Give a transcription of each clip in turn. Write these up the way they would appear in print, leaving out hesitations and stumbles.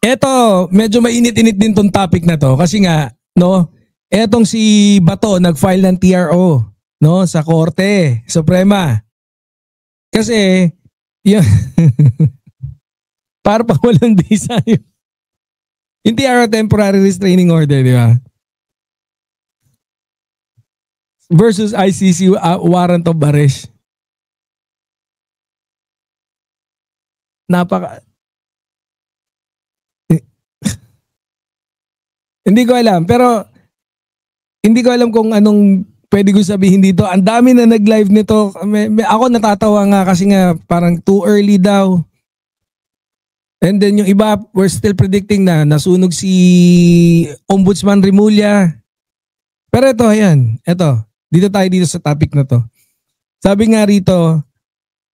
Eto, medyo mainit-init din tong topic na to kasi nga, no, etong si Bato nag-file ng TRO, no, sa Korte Suprema. Kasi, yun, para pa walang visa yun. Yung TRO, temporary restraining order, di ba? Versus ICC warrant of arrest. Hindi ko alam, pero hindi ko alam kung anong pwede ko sabihin dito. Ang dami na nag-live nito. Ako natatawa nga kasi nga parang too early daw. And then yung iba, we're still predicting na nasunog si Ombudsman Remulla. Pero ito, ayan. Ito. Dito tayo dito sa topic na to. Sabi nga rito,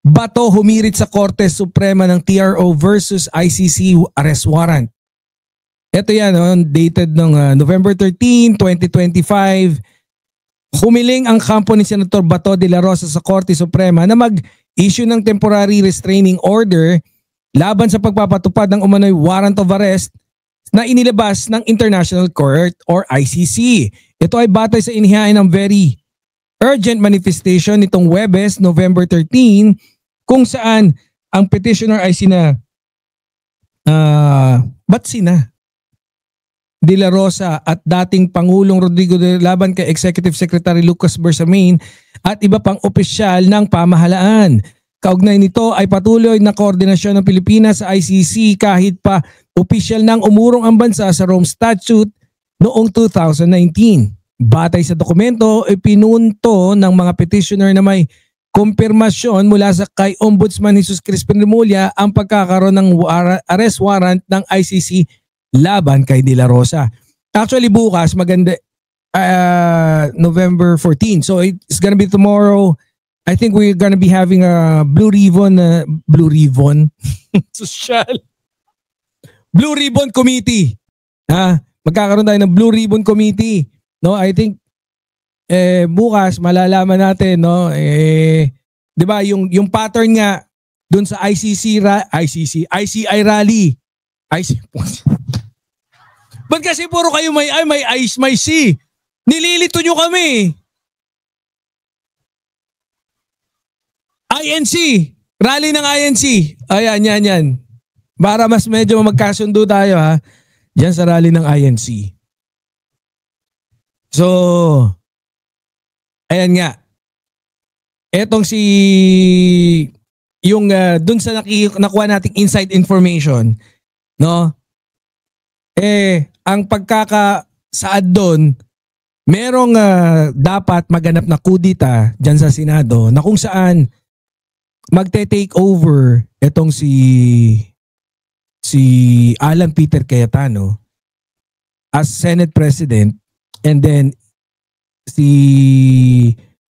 Bato humirit sa Korte Suprema ng TRO versus ICC arrest warrant. Ito yan, dated ng November 13, 2025. Humiling ang kampo ni Senator Bato de la Rosa sa Korte Suprema na mag-issue ng temporary restraining order laban sa pagpapatupad ng umano'y warrant of arrest na inilabas ng International Court or ICC. Ito ay batay sa inihain ng very urgent manifestation nitong Huwebes, November 13, kung saan ang petitioner ay sina De La Rosa at dating Pangulong Rodrigo de laban kay Executive Secretary Lucas Bersamin at iba pang opisyal ng pamahalaan. Kaugnay nito ay patuloy na koordinasyon ng Pilipinas sa ICC kahit pa opisyal nang umurong ang bansa sa Rome Statute noong 2019. Batay sa dokumento, ipinunto ng mga petitioner na may kumpirmasyon mula sa kay Ombudsman Jesus Crispin Remulla ang pagkakaroon ng arrest warrant ng ICC laban kay De La Rosa. Actually bukas maganda November 14. So it's gonna be tomorrow. I think we're gonna be having a Blue Ribbon social Blue Ribbon Committee. Magkakaroon tayo ng Blue Ribbon Committee. No, I think bukas malalaman natin, no, 'di ba, yung pattern nga doon sa ICI rally. Ba't kasi puro kayo may ice, may C? Nililito nyo kami. INC. Rally ng INC. Ayan, yan. Para mas medyo magkasundo tayo ha. Diyan sa rally ng INC. So, ayan nga. Etong yung dun sa nakuha nating inside information, no? Ang pagkakasaad doon, merong dapat maganap na kudita dyan sa Senado na kung saan magte-take over etong si Alan Peter Cayetano as Senate President, and then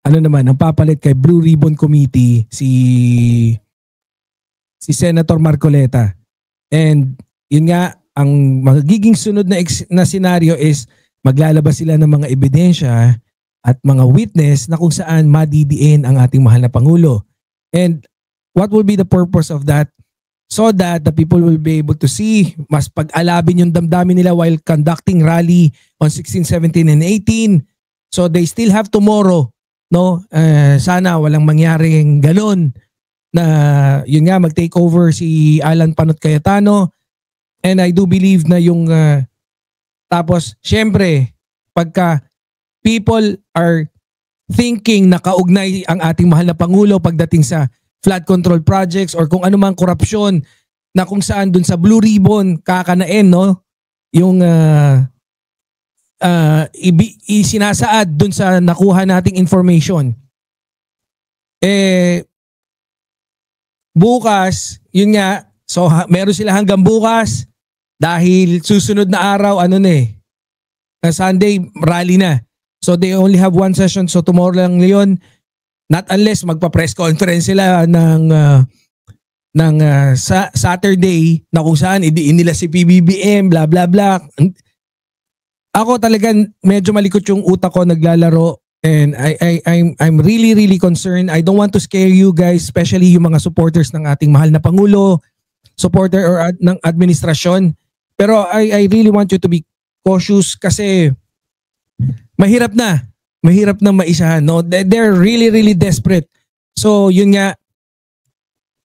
ang papalit kay Blue Ribbon Committee si Senator Marcoleta. And yun nga, ang magiging sunod na senaryo is maglalabas sila ng mga ebidensya at mga witness na kung saan madidiin ang ating mahal na Pangulo. And what will be the purpose of that? So that the people will be able to see, mas pag-alabin yung damdamin nila while conducting rally on 16, 17, and 18. So they still have tomorrow, no? Sana walang mangyaring ganun na yun nga mag-take over si Alan Panot Cayetano. And I do believe na yung tapos syempre pagka people are thinking na kaugnay ang ating mahal na Pangulo pagdating sa flood control projects or kung anumang korupsyon na kung saan dun sa Blue Ribbon kakanain, no? Yung isinasaad dun sa nakuha nating information. Bukas, yun nga, so meron sila hanggang bukas dahil susunod na araw, Sunday, rally na. So they only have one session, so tomorrow lang yun. Not unless magpa-press conference sila ng Saturday na kung saan idiin nila si PBBM, blah blah blah. Ako talagang medyo malikot yung utak ko naglalaro, and I'm really concerned. I don't want to scare you guys, especially yung mga supporters ng ating mahal na Pangulo, supporter or ng administrasyon. Pero I really want you to be cautious kasi mahirap na. Mahirap na maisahan. No? They're really, really desperate. So yun nga,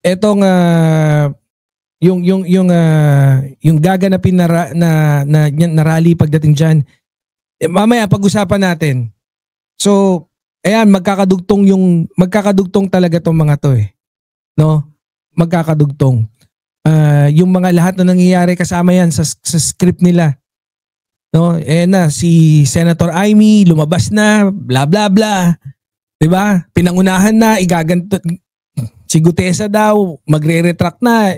etong yung gaganapin na rally pagdating diyan. Mamaya pag-usapan natin. So ayan, magkakadugtong talaga tong mga to eh. No? Magkakadugtong. Yung mga lahat na nangyayari kasama yan sa script nila. No? Na si Senator Amy lumabas na, bla bla bla. 'Di ba? Pinangunahan na, igaganto si Gutesa daw, magre-retract na.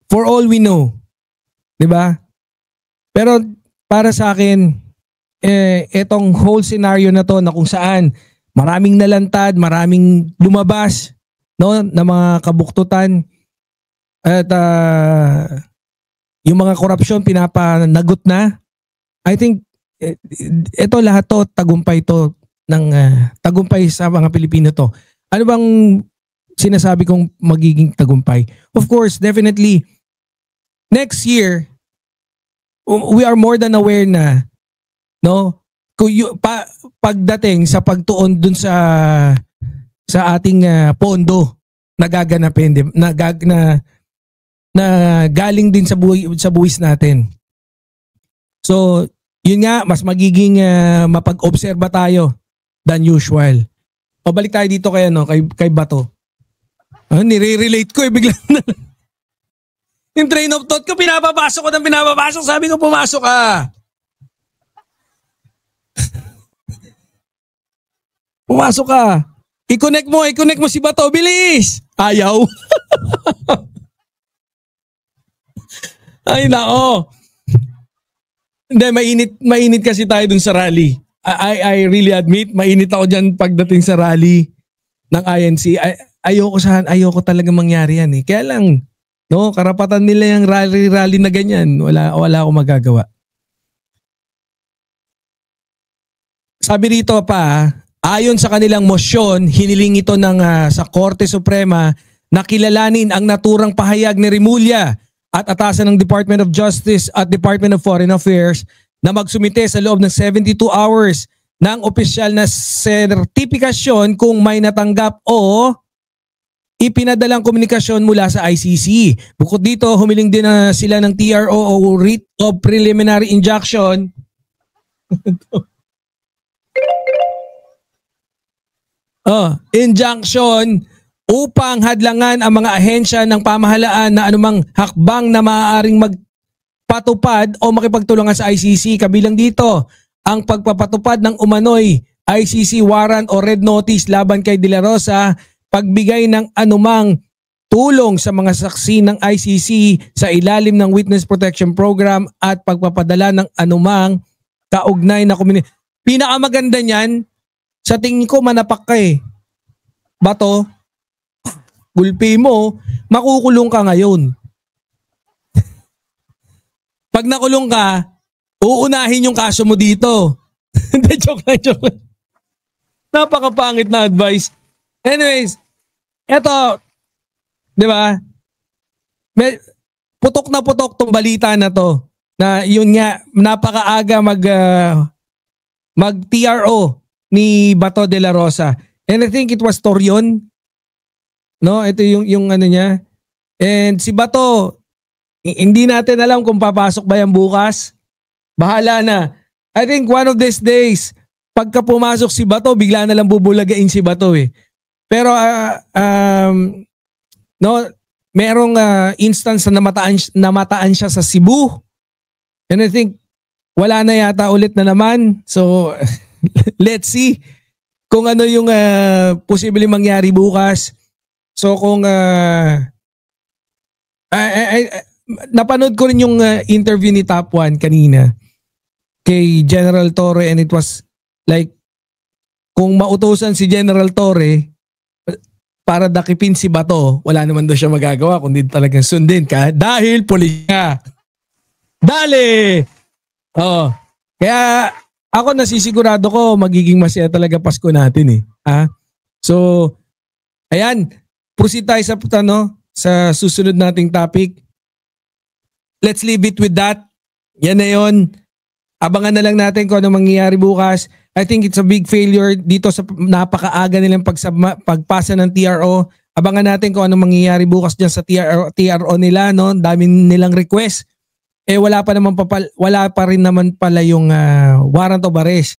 For all we know. 'Di ba? Pero para sa akin, etong whole scenario na to na kung saan maraming nalantad, maraming lumabas, no, na mga kabuktutan at yung mga korupsyon pinapanagot na. I think ito lahat to tagumpay to ng tagumpay sa mga Pilipino to. Ano bang sinasabi kong magiging tagumpay? Of course, definitely next year we are more than aware na, no, pagdating sa pagtuon dun sa ating pondo na gaganapin na galing din sa buwis natin. So, yun nga, mas magiging mapag-obserba tayo than usual. O balik tayo dito kay Bato. Nire-relate ko biglang na. Yung train of thought ko, pinapapasok ko ng pinapapasok. Sabi ko, pumasok ka. Pumasok ka. I-connect mo si Bato. Bilis! Ayaw. Ay, nako. Hindi, mainit kasi tayo dun sa rally. I really admit, mainit ako dyan pagdating sa rally ng INC. Ayoko talaga mangyari yan eh. Kaya lang, no, karapatan nila yung rally na ganyan. Wala akong magagawa. Sabi rito pa, ayon sa kanilang mosyon, hiniling ito sa Korte Suprema na kilalanin ang naturang pahayag ni Remulla at atasan ng Department of Justice at Department of Foreign Affairs na magsumite sa loob ng 72 hours ng opisyal na sertifikasyon kung may natanggap o ipinadalang komunikasyon mula sa ICC. Bukod dito, humiling din sila ng TRO o Writ of Preliminary Injunction injunction upang hadlangan ang mga ahensya ng pamahalaan na anumang hakbang na maaaring magpatupad o makipagtulungan sa ICC. Kabilang dito ang pagpapatupad ng umano'y ICC warrant o red notice laban kay De La Rosa, pagbigay ng anumang tulong sa mga saksi ng ICC sa ilalim ng Witness Protection Program at pagpapadala ng anumang kaugnay na komunidad. Pinakamaganda niyan, sa tingin ko manapak ka eh. Bato, gulpi mo, makukulong ka ngayon. Pag nakulong ka, uunahin yung kaso mo dito. Hindi, joke lang. Napakapangit na advice. Anyways, eto, di ba? Putok na putok tong balita na to. Na yun nga, napakaaga mag-TRO ni Bato de la Rosa. And I think it was Torion. No, ito yung ano niya. And si Bato, hindi natin alam kung papasok ba yan bukas. Bahala na. I think one of these days, pagka pumasok si Bato, bigla na lang bubulagain si Bato eh. Pero no, merong instance na namataan siya sa Cebu. And I think wala na yata ulit na naman. So let's see kung ano yung posibleng mangyari bukas. So kung napanood ko rin yung interview ni Top 1 kanina kay General Torre, and it was like kung mautusan si General Torre para dakipin si Bato, wala naman daw siya magagawa kundi talagang sundin ka dahil pulis ka. Dali! Oh. Kaya ako nasisigurado ko magiging masaya talaga Pasko natin eh. So, ayan. Proceed tayo sa susunod nating topic. let's leave it with that. Yan na yun. Abangan na lang natin kung ano mangyayari bukas. I think it's a big failure dito sa napakaaga nilang pagpasa ng TRO. Abangan natin kung ano mangyayari bukas diyan sa TRO nila, no? Dami nilang request. Wala pa rin naman pala yung warrant of arrest.